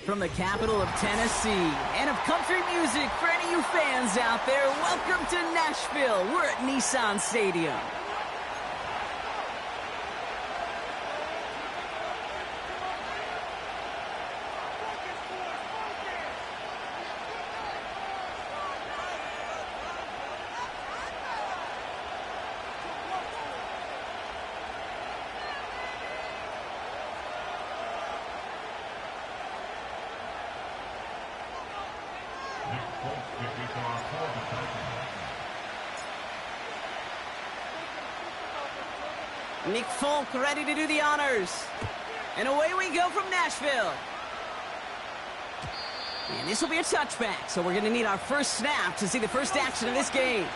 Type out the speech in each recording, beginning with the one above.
From the capital of Tennessee and of country music for any of you fans out there, welcome to Nashville. We're at Nissan Stadium. Nick Folk ready to do the honors. And away we go from Nashville. And this will be a touchback, so we're going to need our first snap to see the first action of this game.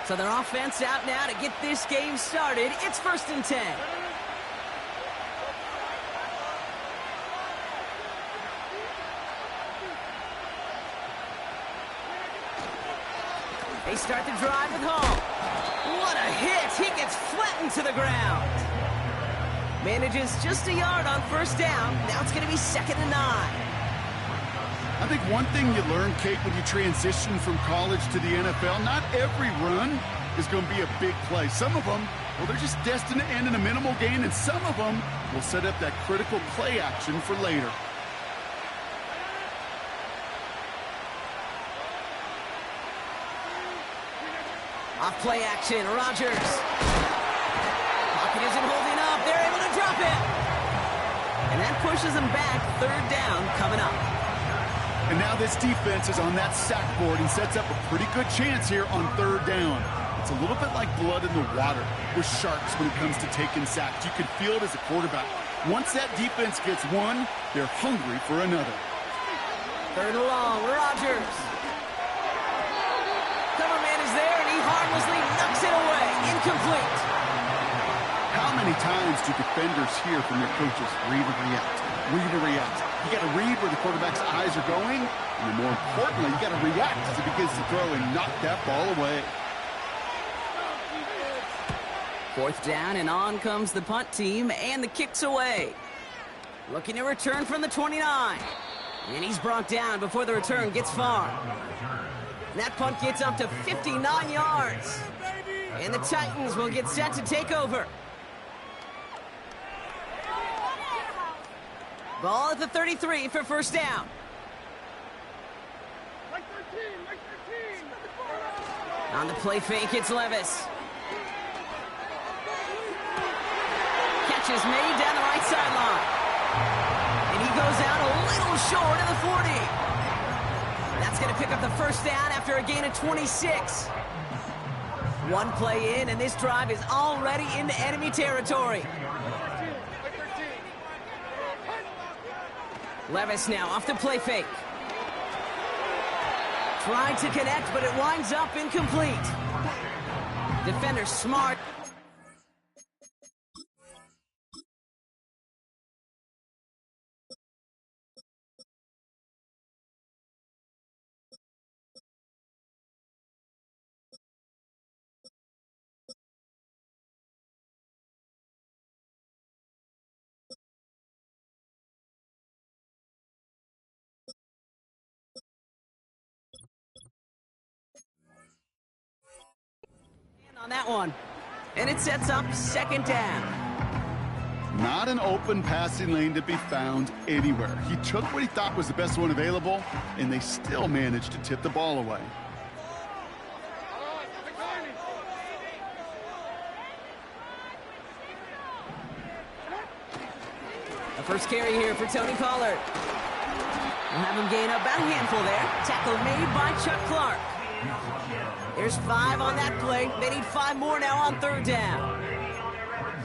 So their offense out now to get this game started. It's 1st and 10. They start the drive with Hall. What a hit! He gets flattened to the ground. Manages just a yard on 1st down. Now it's going to be 2nd and 9. I think one thing you learn, Kate, when you transition from college to the NFL, not every run is going to be a big play. Some of them, well, they're just destined to end in a minimal gain, and some of them will set up that critical play action for later. Off play action, Rodgers. Pocket isn't holding up. They're able to drop it. And that pushes them back. 3rd down coming up. And now this defense is on that sack board and sets up a pretty good chance here on 3rd down. It's a little bit like blood in the water with sharks when it comes to taking sacks. You can feel it as a quarterback. Once that defense gets one, they're hungry for another. 3rd and long, Rodgers. Cover man is there, and he harmlessly knocks it away. Incomplete. How many times do defenders hear from their coaches, read and react, read and react? You got to read where the quarterback's eyes are going, and more importantly, you got to react as he begins to throw and knock that ball away. 4th down, and on comes the punt team, and the kick's away. Looking to return from the 29. And he's brought down before the return gets far. That punt gets up to 59 yards. And the Titans will get set to take over. Ball at the 33 for 1st down. On the play fake, it's Levis. Catch is made down the right sideline. And he goes out a little short of the 40. That's going to pick up the 1st down after a gain of 26. One play in, and this drive is already into enemy territory. Levis now off the play fake. Tried to connect, but it winds up incomplete. Defender smart. On that one. And it sets up 2nd down. Not an open passing lane to be found anywhere. He took what he thought was the best one available, and they still managed to tip the ball away. The first carry here for Tony Pollard. We'll have him gain about a handful there. Tackle made by Chuck Clark. There's 5 on that play. They need 5 more now on 3rd down.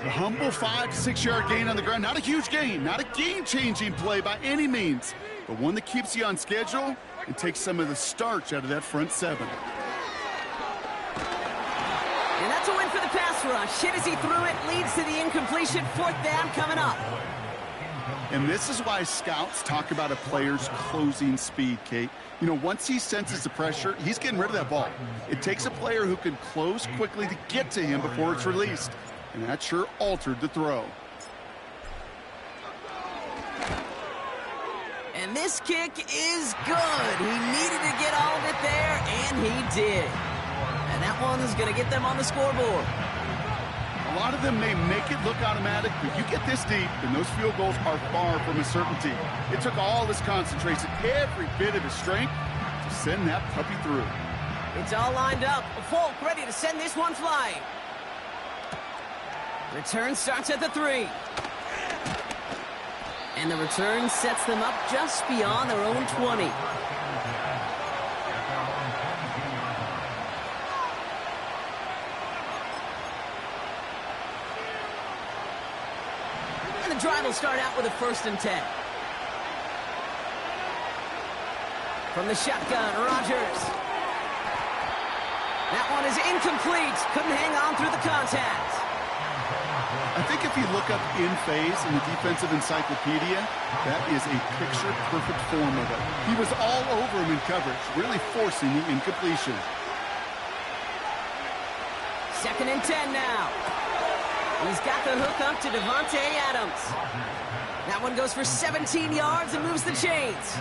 A humble 5 to 6 yard gain on the ground. Not a huge gain, not a game-changing play by any means, but one that keeps you on schedule and takes some of the starch out of that front 7. And And that's a win for the pass rush. Hit as he threw it, leads to the incompletion. 4th down coming up. And this is why scouts talk about a player's closing speed, Kate. You know, once he senses the pressure, he's getting rid of that ball. It takes a player who can close quickly to get to him before it's released. And that sure altered the throw. And this kick is good. He needed to get all of it there, and he did. And that one is going to get them on the scoreboard. A lot of them may make it look automatic, but you get this deep, and those field goals are far from a certainty. It took all his concentration, every bit of his strength, to send that puppy through. It's all lined up. Folk ready to send this one flying. Return starts at the 3. And the return sets them up just beyond their own 20. And the drive will start out with a 1st and 10. From the shotgun, Rodgers. That one is incomplete. Couldn't hang on through the contact. I think if you look up in phase in the defensive encyclopedia, that is a picture-perfect form of it. He was all over him in coverage, really forcing the incompletion. 2nd and 10 now. He's got the hook up to Devontae Adams. That one goes for 17 yards and moves the chains.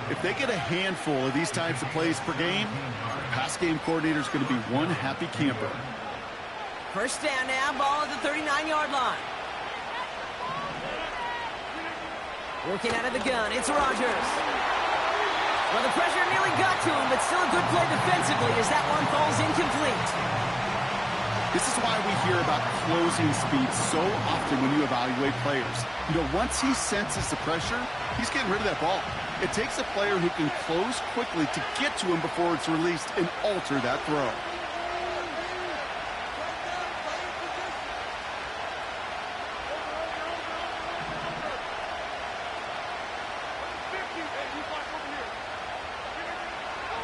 If they get a handful of these types of plays per game, the pass game coordinator is going to be one happy camper. 1st down now, ball at the 39-yard line. Working out of the gun, it's Rodgers. Well, the pressure nearly got to him, but still a good play defensively as that one falls incomplete. This is why we hear about closing speed so often when you evaluate players. You know, once he senses the pressure, he's getting rid of that ball. It takes a player who can close quickly to get to him before it's released and alter that throw.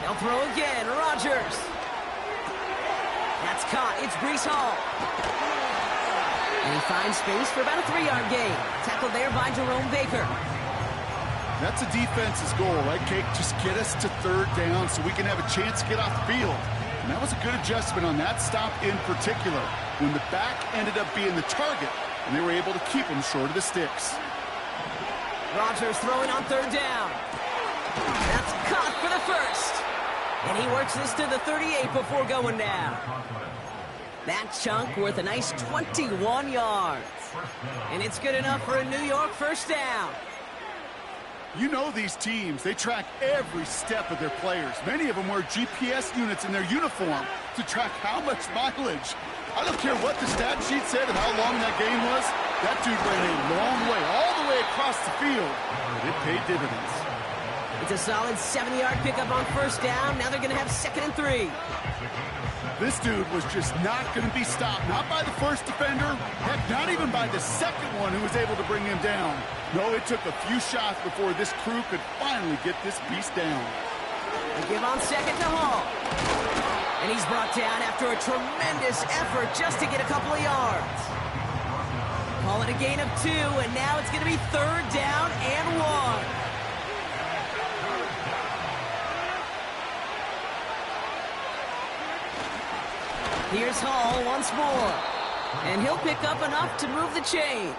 They'll throw again, Rodgers. That's caught, it's Breece Hall. And he finds space for about a 3-yard gain. Tackled there by Jerome Baker. That's a defense's goal, right, Kate? Just get us to 3rd down so we can have a chance to get off the field. And that was a good adjustment on that stop in particular, when the back ended up being the target, and they were able to keep him short of the sticks. Rodgers throwing on 3rd down. That's caught for the 1st. And he works this to the 38 before going down. That chunk worth a nice 21 yards. And it's good enough for a New York 1st down. You know these teams, they track every step of their players. Many of them wear GPS units in their uniform to track how much mileage. I don't care what the stat sheet said and how long that game was. That dude ran a long way, all the way across the field. But it paid dividends. It's a solid 70-yard pickup on 1st down. Now they're going to have 2nd and 3. This dude was just not going to be stopped. Not by the first defender. Heck, not even by the second one who was able to bring him down. No, it took a few shots before this crew could finally get this beast down. They give on 2nd to Hall. And he's brought down after a tremendous effort just to get a couple of yards. Call it a gain of 2, and now it's going to be 3rd down and 1. Here's Hall once more. And he'll pick up enough to move the chains.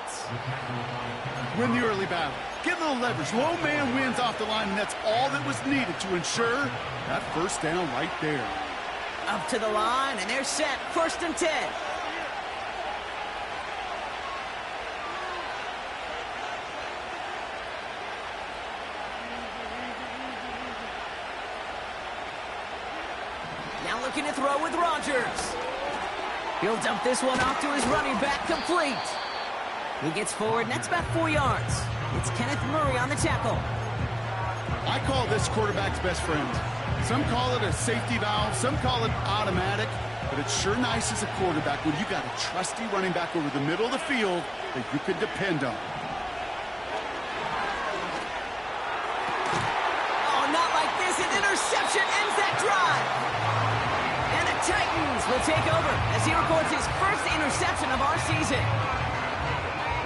Win the early battle. Get a little leverage. Low man wins off the line, and that's all that was needed to ensure that 1st down right there. Up to the line, and they're set. 1st and 10. Now looking to throw with Rodgers. He'll dump this one off to his running back, complete. He gets forward, and that's about 4 yards. It's Kenneth Murray on the tackle. I call this quarterback's best friend. Some call it a safety valve, some call it automatic, but it's sure nice as a quarterback when you got a trusty running back over the middle of the field that you can depend on. Oh, not like this. An interception ends that drive. And the Titans with take over as he records his first interception of our season.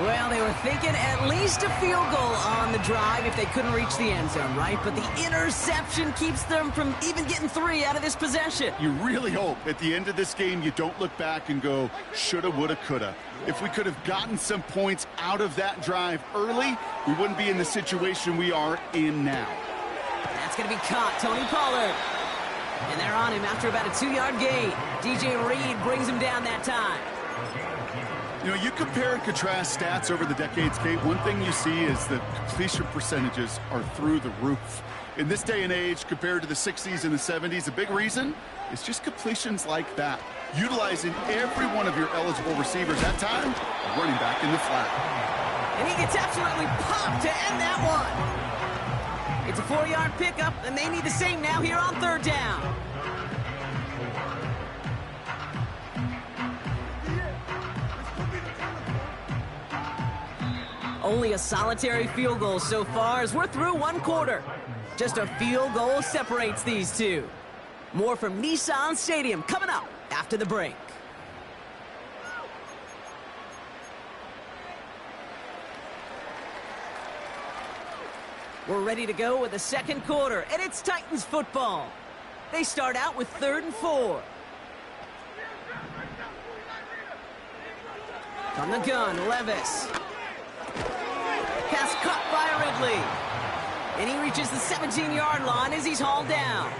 Well, they were thinking at least a field goal on the drive if they couldn't reach the end zone, right? But the interception keeps them from even getting 3 out of this possession. You really hope at the end of this game you don't look back and go, shoulda, woulda, coulda. If we could have gotten some points out of that drive early, we wouldn't be in the situation we are in now. That's going to be caught, Tony Pollard. And they're on him after about a 2-yard gain. DJ Reed brings him down that time. You know, you compare and contrast stats over the decades, Kate. One thing you see is that completion percentages are through the roof. In this day and age, compared to the 60s and the 70s, a big reason is just completions like that. Utilizing every one of your eligible receivers that time, a running back in the flat. And he gets absolutely popped to end that one. It's a 4-yard pickup, and they need the same now here on 3rd down. Only a solitary field goal so far as we're through 1 quarter. Just a field goal separates these two. More from Nissan Stadium coming up after the break. We're ready to go with the 2nd quarter, and it's Titans football. They start out with 3rd and 4. From the gun, Levis. Pass caught by Ridley. And he reaches the 17-yard line as he's hauled down.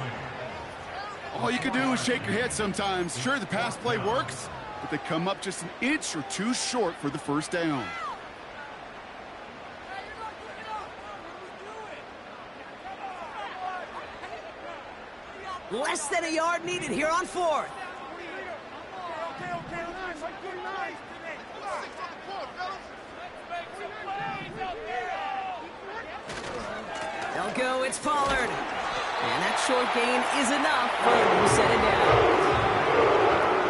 All you can do is shake your head sometimes. Sure, the pass play works, but they come up just an inch or 2 short for the 1st down. Less than a yard needed here on 4th. They'll go, it's Pollard. And that short gain is enough for them to set it down.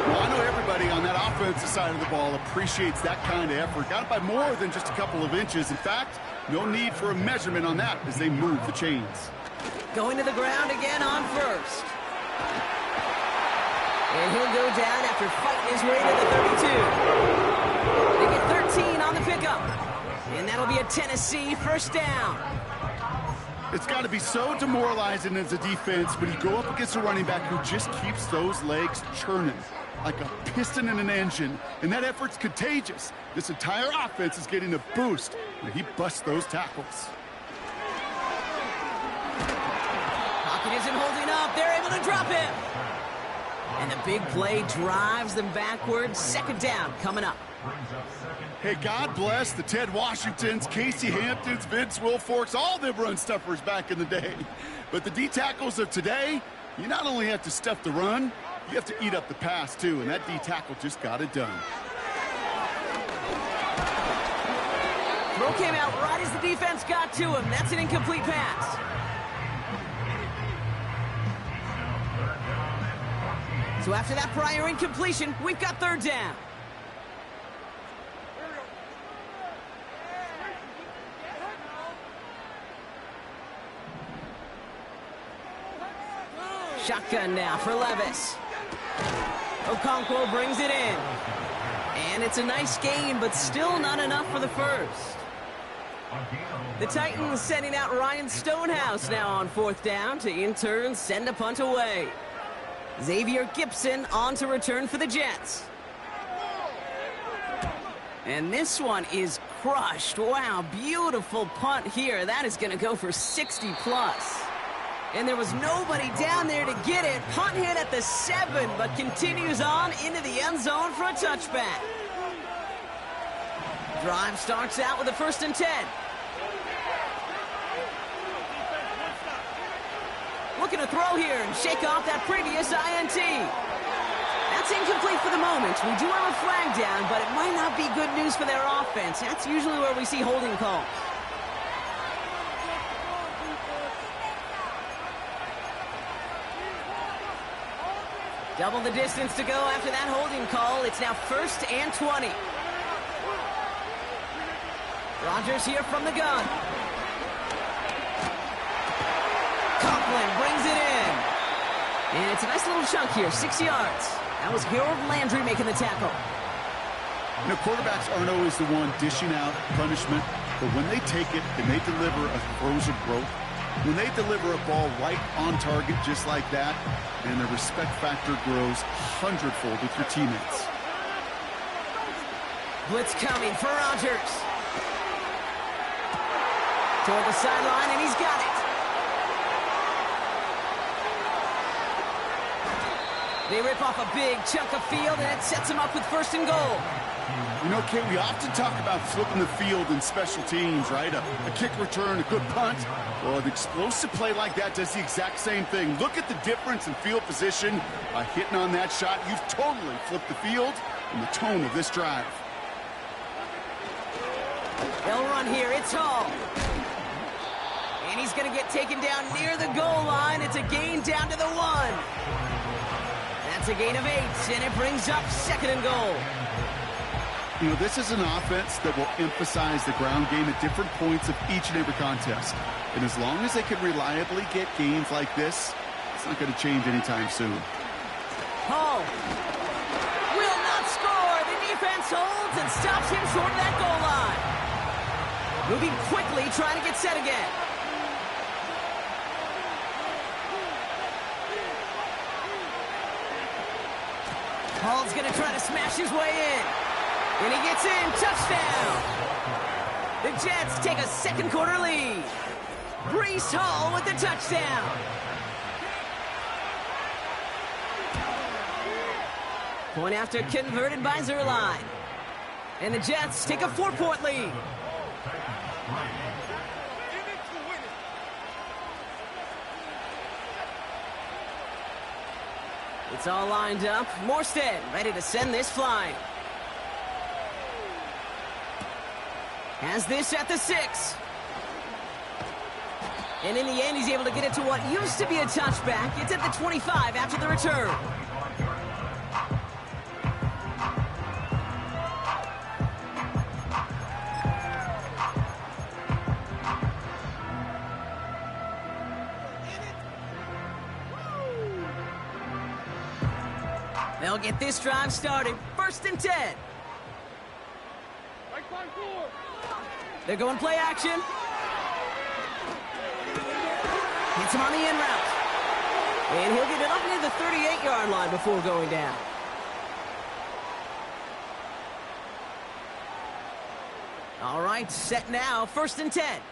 Well, I know everybody on that offensive side of the ball appreciates that kind of effort. Got it by more than just a couple of inches. In fact, no need for a measurement on that as they move the chains. Going to the ground again on 1st. And he'll go down after fighting his way to the 32. They get 13 on the pickup. And that'll be a Tennessee 1st down. It's got to be so demoralizing as a defense when you go up against a running back who just keeps those legs churning like a piston in an engine. And that effort's contagious. This entire offense is getting a boost when he busts those tackles. Pocket isn't holding up. They're able to drop him. And the big play drives them backwards. 2nd down coming up. Hey, God bless the Ted Washingtons, Casey Hamptons, Vince Wilforks, all them run stuffers back in the day. But the D-tackles of today, you not only have to stuff the run, you have to eat up the pass, too. And that D-tackle just got it done. Throw came out right as the defense got to him. That's an incomplete pass. So after that prior incompletion, we've got 3rd down. Shotgun now for Levis. Okonkwo brings it in. And it's a nice gain, but still not enough for the 1st. The Titans sending out Ryan Stonehouse now on 4th down to in turn send a punt away. Xavier Gibson on to return for the Jets. And this one is crushed. Wow, beautiful punt here. That is going to go for 60 plus. And there was nobody down there to get it. Punt hit at the 7, but continues on into the end zone for a touchback. Drive starts out with a 1st and 10. Looking to throw here and shake off that previous INT. That's incomplete for the moment. We do have a flag down, but it might not be good news for their offense. That's usually where we see holding calls. Double the distance to go after that holding call. It's now 1st and 20. Rodgers here from the gun. Conklin brings it in. And it's a nice little chunk here, 6 yards. That was Harold Landry making the tackle. You know, quarterbacks aren't always the one dishing out punishment, but when they take it and they deliver a throws of growth, when they deliver a ball right on target just like that, and the respect factor grows hundredfold with your teammates. Blitz coming for Rodgers. Toward the sideline, and he's got it. They rip off a big chunk of field, and it sets him up with 1st and goal. You know, Kate, we often talk about flipping the field in special teams, right? A kick return, a good punt. Well, an explosive play like that does the exact same thing. Look at the difference in field position. By hitting on that shot, you've totally flipped the field and the tone of this drive. They'll run here. It's Hall. And he's going to get taken down near the goal line. It's a gain down to the 1. That's a gain of 8, and it brings up 2nd and goal. You know, this is an offense that will emphasize the ground game at different points of each and every contest. And as long as they can reliably get gains like this, it's not going to change anytime soon. Hall will not score. The defense holds and stops him short of that goal line. Moving quickly, trying to get set again. Hall's going to try to smash his way in. And he gets in. Touchdown. The Jets take a 2nd quarter lead. Breece Hall with the touchdown. Point after converted by Zerline. And the Jets take a 4-point lead. It's all lined up. Morstead ready to send this flying. Has this at the 6. And in the end, he's able to get it to what used to be a touchback. It's at the 25 after the return. They'll get this drive started. 1st and 10. They're going play action. Hits him on the in route. And he'll get it up near the 38-yard line before going down. All right, set now. 1st and 10.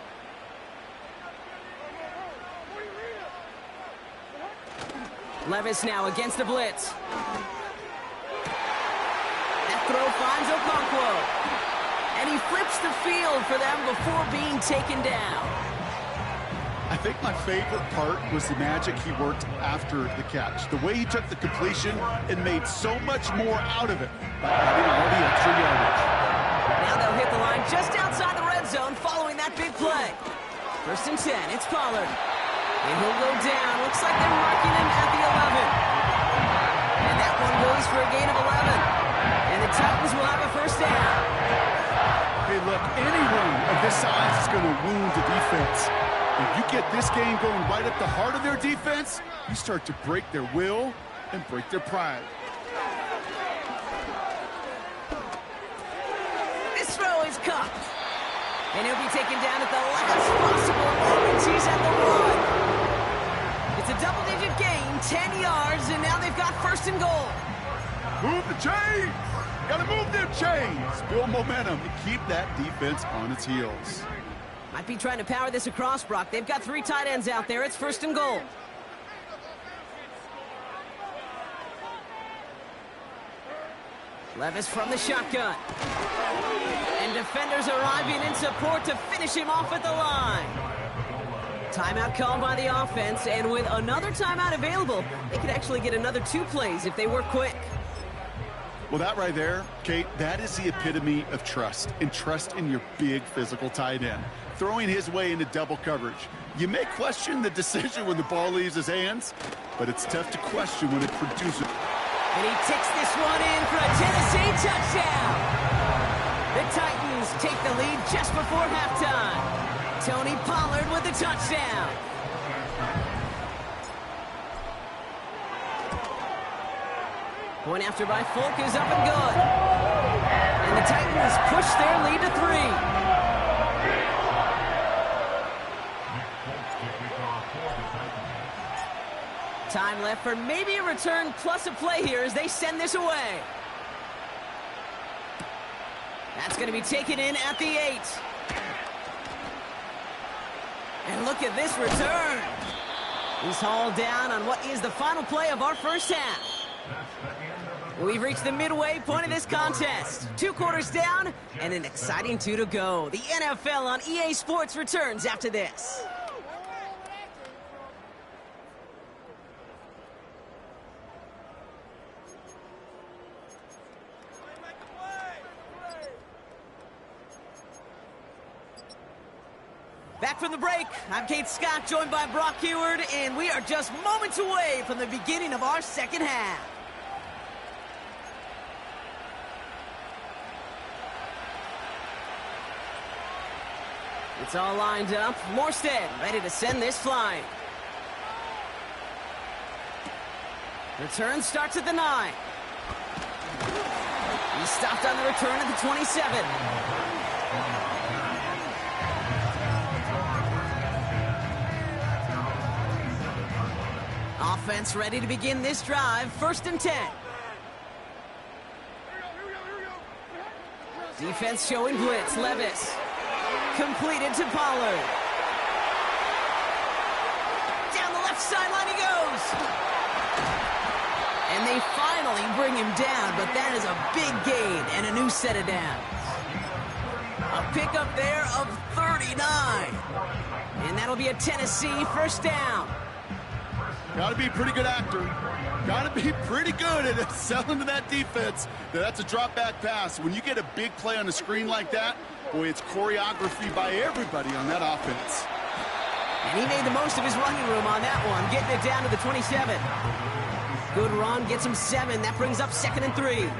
Levis now against the blitz. That throw finds Okonkwo. And he flips the field for them before being taken down. I think my favorite part was the magic he worked after the catch. The way he took the completion and made so much more out of it by adding all the extra yardage. Now they'll hit the line just outside the red zone following that big play. 1st and 10, it's Pollard. And he'll go down. Looks like they're marking him at the 11. And that one goes for a gain of 11. And the Titans will have a 1st down. Hey, look, any run of this size is going to wound the defense. If you get this game going right at the heart of their defense, you start to break their will and break their pride. This throw is caught. And he'll be taken down at the last possible moment. He's at the 1. It's a double-digit gain, 10 yards, and now they've got 1st and goal. Move the chains! Gotta move them chains! Build momentum and keep that defense on its heels. Might be trying to power this across, Brock. They've got 3 tight ends out there. It's 1st and goal. Levis from the shotgun. And defenders arriving in support to finish him off at the line. Timeout called by the offense, and with another timeout available, they could actually get another 2 plays if they work quick. Well, that right there, Kate, that is the epitome of trust, and trust in your big physical tight end. Throwing his way into double coverage. You may question the decision when the ball leaves his hands, but it's tough to question when it produces. And he takes this one in for a Tennessee touchdown. The Titans take the lead just before halftime. Tony Pollard with the touchdown. Point after by Folk is up and good. And the Titans push their lead to 3. Time left for maybe a return plus a play here as they send this away. That's going to be taken in at the 8. And look at this return. He's hauled down on what is the final play of our first half. We've reached the midway point of this contest. 2 quarters down and an exciting 2 to go. The NFL on EA Sports returns after this. Back from the break, I'm Kate Scott, joined by Brock Heward, and we are just moments away from the beginning of our second half. It's all lined up. Morstead ready to send this flying. Return starts at the 9. He's stopped on the return at the 27. Offense ready to begin this drive. 1st and 10. Defense showing blitz. Levis. Completed to Pollard. Down the left sideline he goes. And they finally bring him down, but that is a big gain and a new set of downs. A pickup there of 39. And that'll be a Tennessee 1st down. Got to be a pretty good actor. Got to be pretty good at selling to that defense. That's a drop-back pass. When you get a big play on the screen like that, boy, it's choreography by everybody on that offense. And he made the most of his running room on that one, getting it down to the 27. Good run, gets him 7. That brings up 2nd and 3.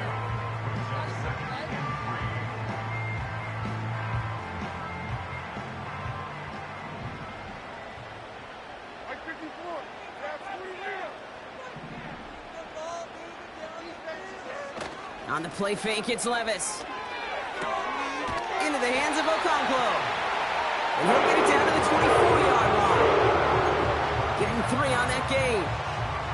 On the play fake, it's Levis. Into the hands of Okonkwo. And he'll get it down to the 24-yard line. Getting 3 on that game.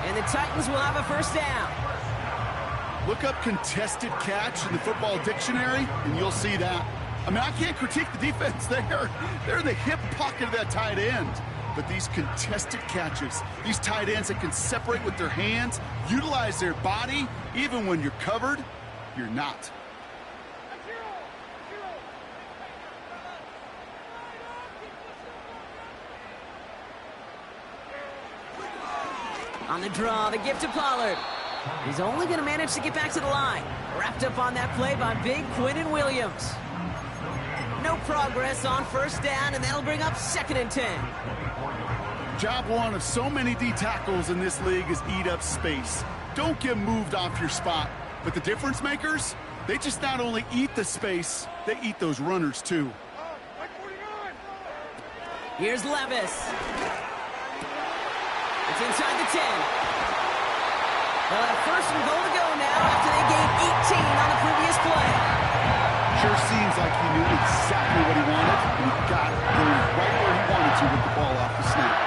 And the Titans will have a 1st down. Look up contested catch in the football dictionary, and you'll see that. I mean, I can't critique the defense there. They're in the hip pocket of that tight end. But these contested catches, these tight ends that can separate with their hands, utilize their body, even when you're covered, you're not. On the draw, the gift to Pollard. He's only going to manage to get back to the line. Wrapped up on that play by big Quinnen Williams. No progress on 1st down, and that'll bring up 2nd and 10. Job one of so many D tackles in this league is eat up space. Don't get moved off your spot. But the difference makers, they just not only eat the space, they eat those runners too. Here's Levis. It's inside the 10. They'll have 1st and goal to go now after they gained 18 on the previous play. Sure seems like he knew exactly what he wanted, and he got it right where he wanted to with the ball off the snap.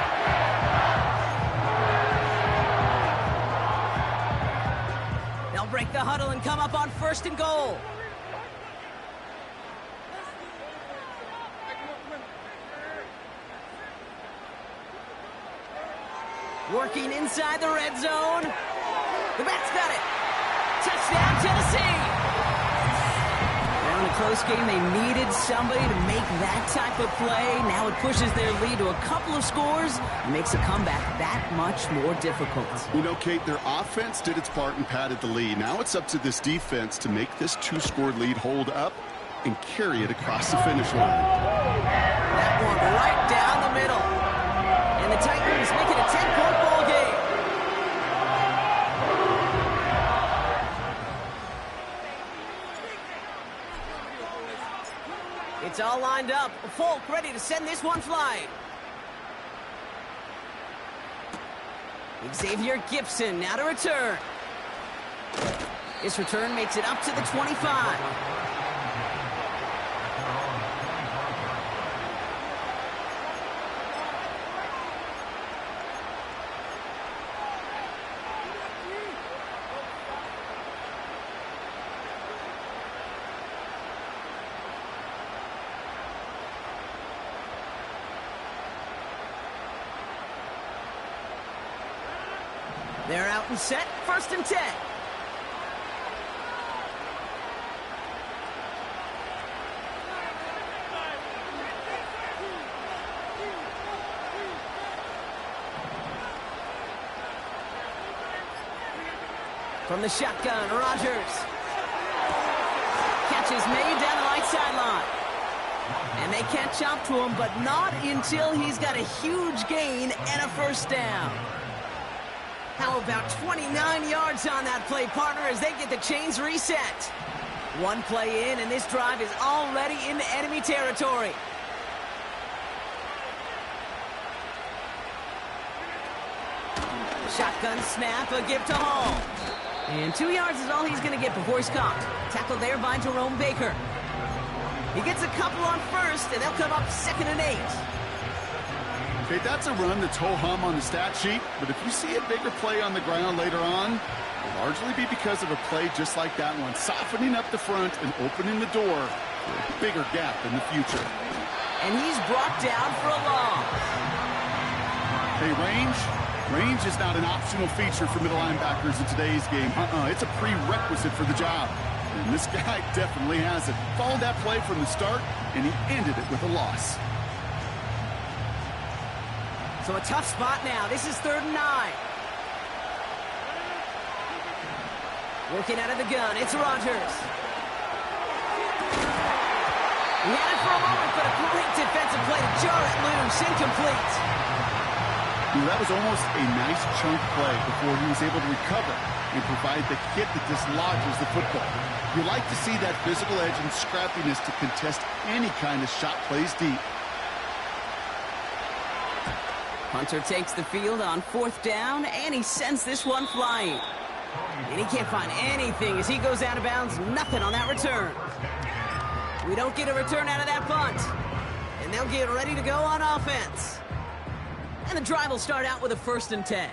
They'll break the huddle and come up on 1st and goal. Working inside the red zone. The Bats got it. Touchdown, Tennessee. Now in a close game, they needed somebody to make that type of play. Now it pushes their lead to a couple of scores and makes a comeback that much more difficult. You know, Kate, their offense did its part and padded the lead. Now it's up to this defense to make this 2-score lead hold up and carry it across the finish line. That one right down the middle. And the Titans make it a 10-point ball game. It's all lined up. Folk ready to send this one flying. Xavier Gibson now to return. This return makes it up to the 25. They're out and set, 1st and 10. From the shotgun, Rodgers. Catch is made down the right sideline. And they catch up to him, but not until he's got a huge gain and a 1st down. How about 29 yards on that play, partner, as they get the chains reset. One play in, and this drive is already into enemy territory. Shotgun snap, a give to Hall. And 2 yards is all he's going to get before he's caught. Tackled there by Jerome Baker. He gets a couple on 1st, and they'll come up 2nd and 8. Okay, that's a run that's ho-hum on the stat sheet, but if you see a bigger play on the ground later on, it'll largely be because of a play just like that one, softening up the front and opening the door for a bigger gap in the future. And he's brought down for a loss. Hey, range is not an optional feature for middle linebackers in today's game. It's a prerequisite for the job. And this guy definitely has it. Followed that play from the start, and he ended it with a loss. So a tough spot now. This is 3rd and 9. Working out of the gun. It's Rodgers. He had it for a moment, but a great defensive play to jar it loose. Incomplete. That was almost a nice chunk play before he was able to recover and provide the hit that dislodges the football. You like to see that physical edge and scrappiness to contest any kind of shot plays deep. Hunter takes the field on 4th down, and he sends this one flying. And he can't find anything as he goes out of bounds. Nothing on that return. We don't get a return out of that punt. And they'll get ready to go on offense. And the drive will start out with a 1st and 10.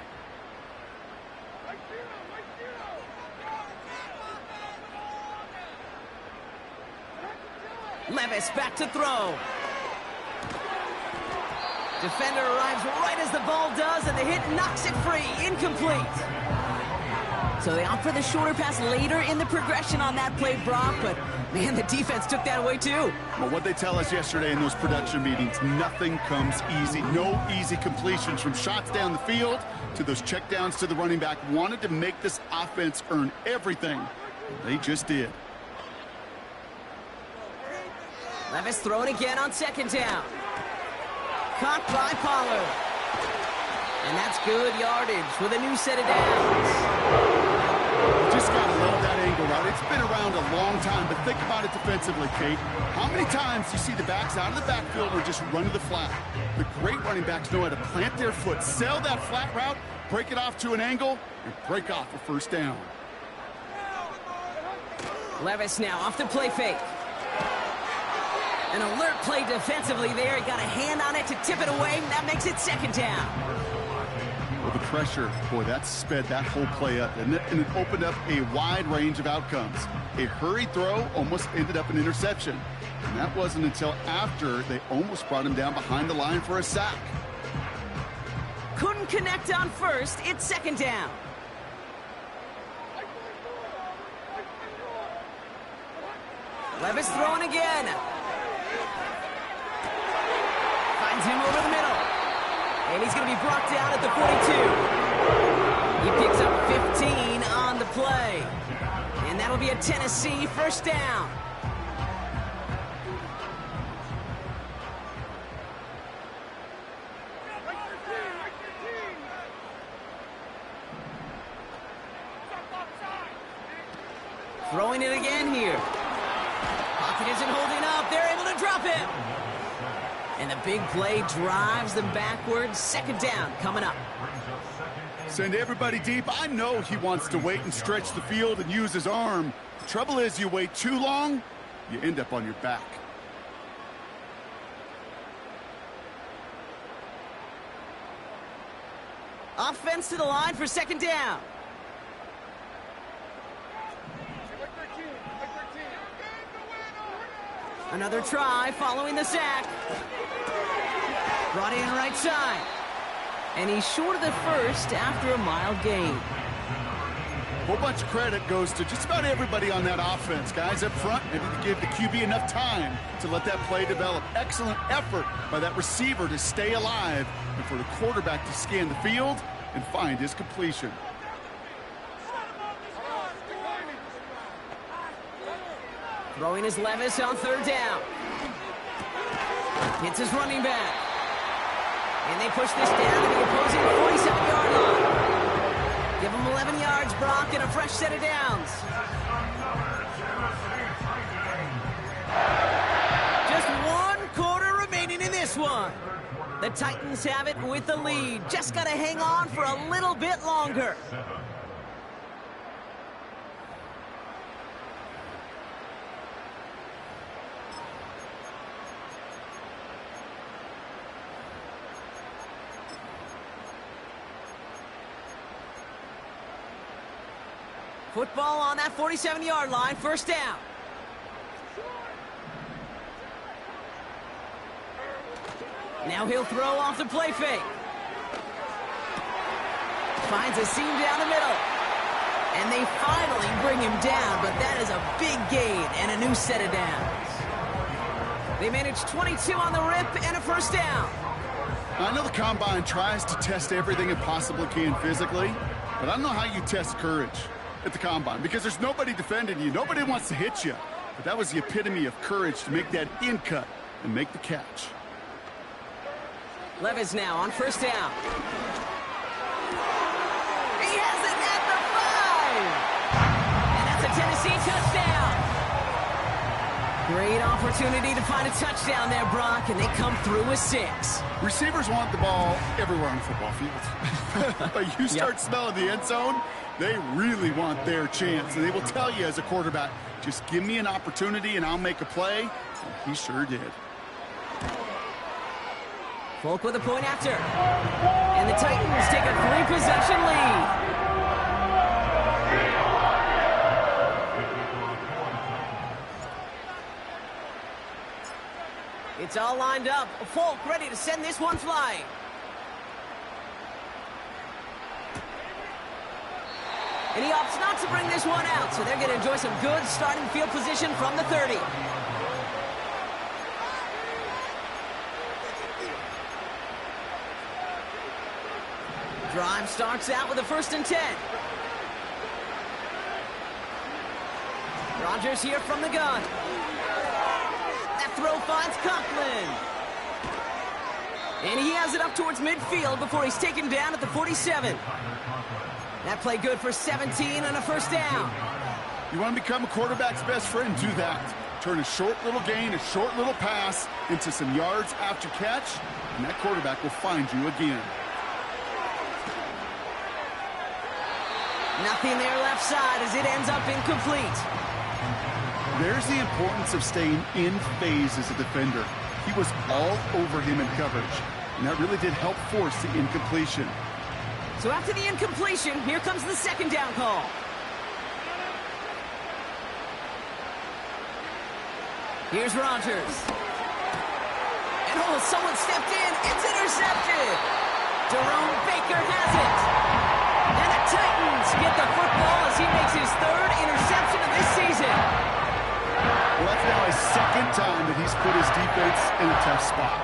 Levis back to throw. Defender arrives right as the ball does, and the hit knocks it free. Incomplete. So they opt for the shorter pass later in the progression on that play, Brock, but man, the defense took that away too. Well, what they tell us yesterday in those production meetings, nothing comes easy. No easy completions, from shots down the field to those checkdowns to the running back. Wanted to make this offense earn everything. They just did. Levis throw it again on 2nd down. Caught by Pollard. And that's good yardage with a new set of downs. Just got to love that angle route. It's been around a long time, but think about it defensively, Kate. How many times do you see the backs out of the backfield or just run to the flat? The great running backs know how to plant their foot, sell that flat route, break it off to an angle, and break off a 1st down. Levis now off the play fake. An alert play defensively there. He got a hand on it to tip it away, and that makes it 2nd down. Well, the pressure, boy, that sped that whole play up, and it opened up a wide range of outcomes. A hurried throw almost ended up an interception, and that wasn't until after they almost brought him down behind the line for a sack. Couldn't connect on 1st. It's 2nd down. Levis throwing again. Finds him over the middle. And he's going to be brought down at the 42. He picks up 15 on the play. And that'll be a Tennessee 1st down. Throwing it again here. Pocket isn't holding up. They're able to drop him. And the big play drives them backwards. Second down coming up. Send everybody deep. I know he wants to wait and stretch the field and use his arm. The trouble is, you wait too long, you end up on your back. Offense to the line for second down. Another try following the sack. Brought in right side. And he's short of the first after a mild gain. A whole bunch of credit goes to just about everybody on that offense. Guys up front, maybe to give the QB enough time to let that play develop. Excellent effort by that receiver to stay alive and for the quarterback to scan the field and find his completion. Throwing his Levis on third down. Hits his running back. And they push this down to the opposing 47-yard line. Give him 11 yards, Brock, and a fresh set of downs. Just 1 quarter remaining in this one. The Titans have it with the lead. Just got to hang on for a little bit longer. Football on that 47-yard line, first down. Now he'll throw off the play fake. Finds a seam down the middle. And they finally bring him down, but that is a big gain and a new set of downs. They managed 22 on the rip and a first down. I know the Combine tries to test everything it possibly can physically, but I don't know how you test courage at the Combine, because there's nobody defending you. Nobody wants to hit you. But that was the epitome of courage to make that in cut and make the catch. Levis now on first down. He has it at the 5. And that's a Tennessee touchdown. Great opportunity to find a touchdown there, Brock, and they come through with 6. Receivers want the ball everywhere on the football field. But you start smelling the end zone, they really want their chance. And they will tell you as a quarterback, just give me an opportunity and I'll make a play. And he sure did. Folk with a point after. And the Titans take a 3-possession lead. It's all lined up. Folk ready to send this one flying. And he opts not to bring this one out, so they're going to enjoy some good starting field position from the 30. Drive starts out with a 1st and 10. Rodgers here from the gun. That throw finds Conklin. And he has it up towards midfield before he's taken down at the 47. That play good for 17 and a first down. You want to become a quarterback's best friend? Do that. Turn a short little gain, a short little pass into some yards after catch, and that quarterback will find you again. Nothing there left side as it ends up incomplete. There's the importance of staying in phase as a defender. He was all over him in coverage, and that really did help force the incompletion. So after the incompletion, here comes the second down call. Here's Rodgers. And someone stepped in. It's intercepted. Jerome Baker has it. And the Titans get the football as he makes his 3rd interception of this season. Well, that's now his 2nd time that he's put his defense in a tough spot.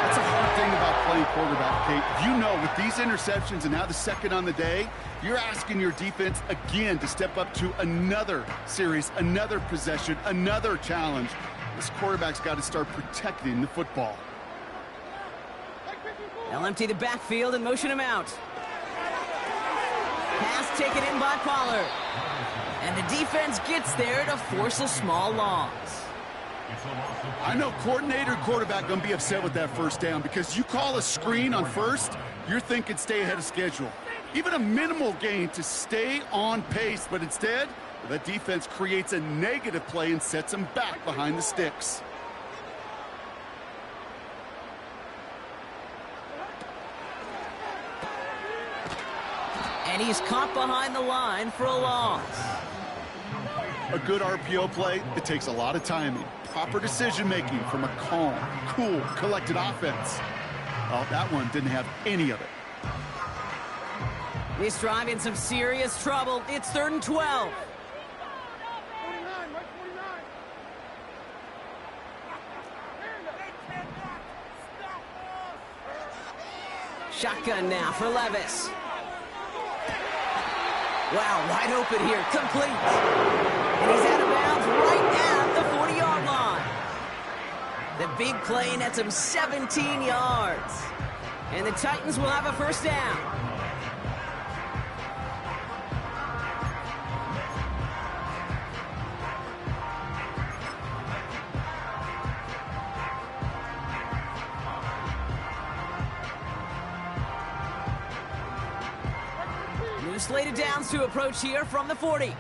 That's a hard thing about playing quarterback, Kate. You know, with these interceptions and now the 2nd on the day, you're asking your defense again to step up to another series, another possession, another challenge. This quarterback's got to start protecting the football. They'll empty the backfield and motion him out. Pass taken in by Pollard. And the defense gets there to force a small loss. I know coordinator and quarterback going to be upset with that first down because you call a screen on first, you're thinking stay ahead of schedule. Even a minimal gain to stay on pace, but instead, the defense creates a negative play and sets them back behind the sticks. And he's caught behind the line for a loss. A good RPO play, it takes a lot of timing, proper decision-making from a calm, cool, collected offense. Well, that one didn't have any of it. This drive in some serious trouble. It's 3rd and 12. Shotgun now for Levis. Wow, wide open here, complete. And he's out of bounds right at the 40-yard line. The big play nets him 17 yards. And the Titans will have a first down. Slated downs to approach here from the 40.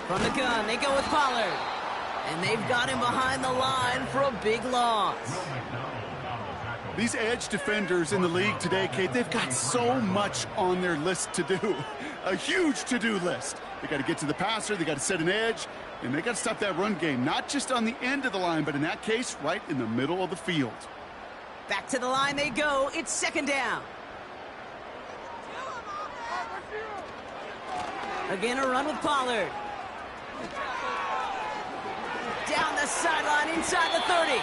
From the gun, they go with Pollard. And they've got him behind the line for a big loss. These edge defenders in the league today, Kate, they've got so much on their list to do. A huge to-do list. They got to get to the passer, they got to set an edge, and they got to stop that run game. Not just on the end of the line, but in that case, right in the middle of the field. Back to the line they go. It's 2nd down. Again, a run with Pollard. Down the sideline inside the 30.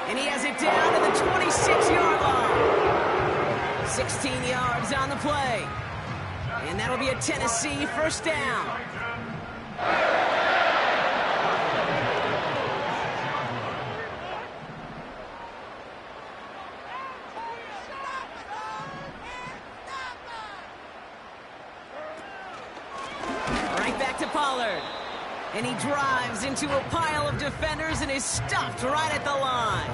And he has it down to the 26-yard line. 16 yards on the play. And that'll be a Tennessee first down. Pollard, and he drives into a pile of defenders and is stopped right at the line.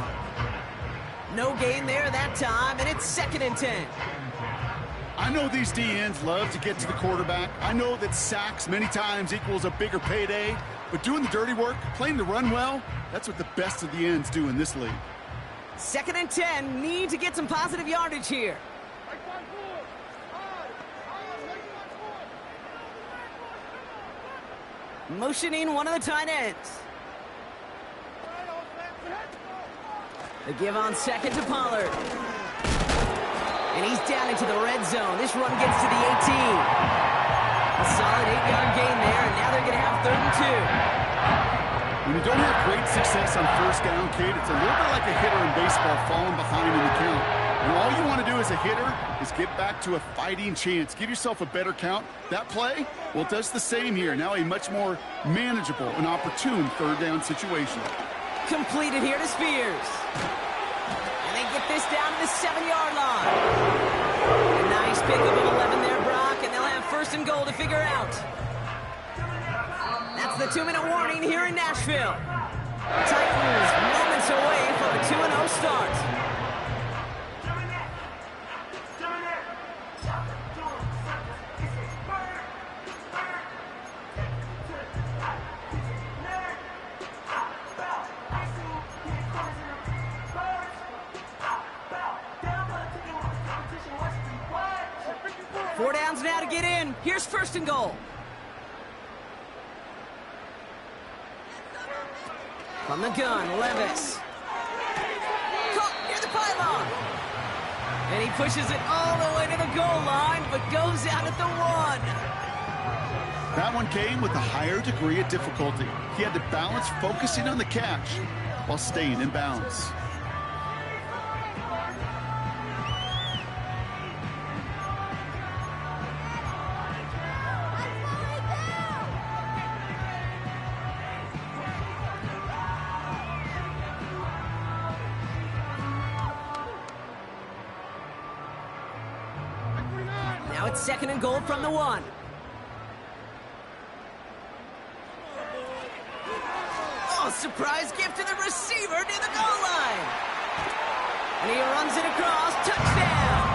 No gain there that time, and it's 2nd and 10. I know these DNs love to get to the quarterback. I know that sacks many times equals a bigger payday, but doing the dirty work, playing the run well, that's what the best of the ends do in this league. 2nd and 10, need to get some positive yardage here. Motioning one of the tight ends. The give on 2nd to Pollard. And he's down into the red zone. This run gets to the 18. A solid 8-yard gain there, and now they're going to have 3rd and 2. When you don't have great success on first down, Kate, it's a little bit like a hitter in baseball falling behind in the count. And all you want to do as a hitter is get back to a fighting chance. Give yourself a better count. That play, well, it does the same here. Now a much more manageable and opportune 3rd down situation. Completed here to Spears. And they get this down to the 7-yard line. A nice pickup of 11 there, Brock, and they'll have 1st and goal to figure out. That's the 2-minute warning here in Nashville. Titans moments away from a 2-0 start. Four downs now to get in. Here's 1st and goal. From the gun, Levis. Caught near the pylon. And he pushes it all the way to the goal line, but goes out at the 1. That one came with a higher degree of difficulty. He had to balance focusing on the catch while staying in bounds. Now it's 2nd and goal from the 1. surprise gift to the receiver near the goal line. And he runs it across. Touchdown.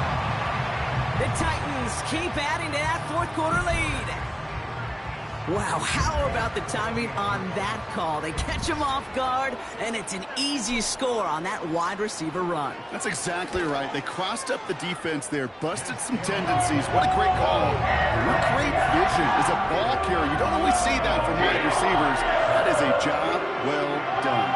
The Titans keep adding to that fourth quarter lead. Wow, how about the timing on that call? They catch him off guard, and it's an easy score on that wide receiver run. That's exactly right. They crossed up the defense there, busted some tendencies. What a great call. What great vision as a ball carrier. You don't always see that from wide receivers. That is a job well done.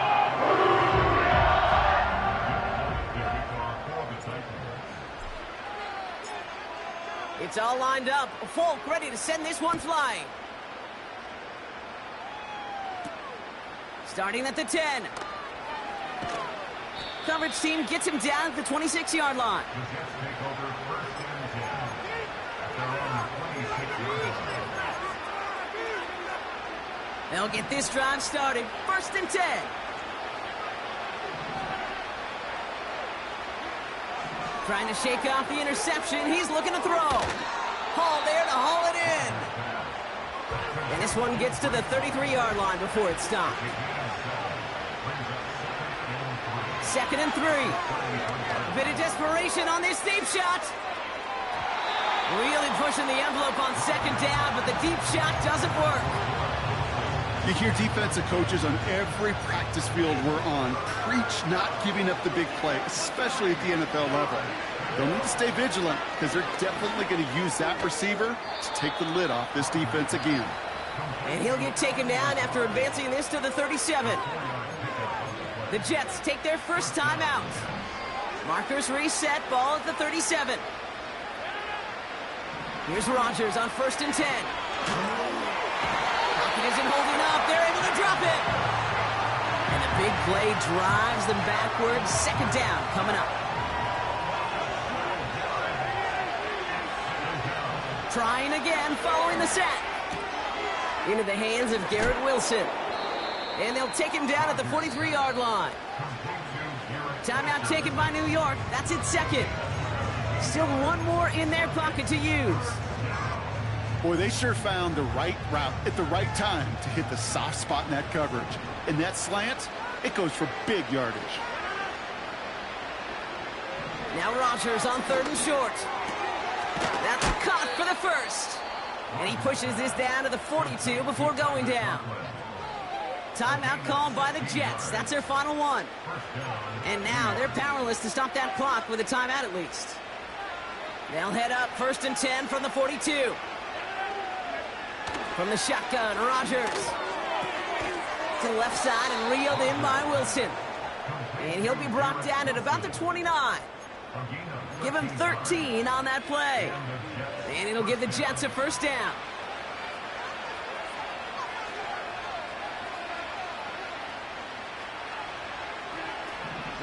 It's all lined up. Folk ready to send this one flying. Starting at the 10. Coverage team gets him down at the 26-yard line. They'll get this drive started. 1st and 10. Trying to shake off the interception. He's looking to throw. Hall there to haul it in. And this one gets to the 33-yard line before it's stopped. 2nd and 3. A bit of desperation on this deep shot. Really pushing the envelope on 2nd down, but the deep shot doesn't work. You hear defensive coaches on every practice field we're on preach not giving up the big play, especially at the NFL level. They'll need to stay vigilant because they're definitely going to use that receiver to take the lid off this defense again. And he'll get taken down after advancing this to the 37. The Jets take their first time out. Markers reset, ball at the 37. Here's Rodgers on 1st and 10. Pocket isn't holding up. They're able to drop it. And the big play drives them backwards. 2nd down coming up. Trying again following the sack. Into the hands of Garrett Wilson. And they'll take him down at the 43-yard line. Timeout taken by New York. That's its 2nd. Still one more in their pocket to use. Boy, they sure found the right route at the right time to hit the soft spot in that coverage. And that slant, it goes for big yardage. Now Rodgers on 3rd and short. That's caught for the 1st. And he pushes this down to the 42 before going down. Timeout called by the Jets. That's their final one. And now they're powerless to stop that clock with a timeout at least. They'll head up 1st and 10 from the 42. From the shotgun, Rodgers. To the left side and reeled in by Wilson. And he'll be brought down at about the 29. Give him 13 on that play. And it'll give the Jets a 1st down.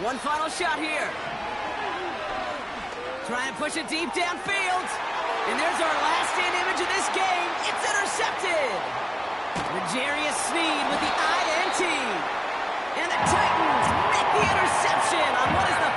One final shot here. Trying to push it deep downfield. And there's our last-in image of this game. It's intercepted. L'Jarius Sneed with the INT. And the Titans make the interception on what is the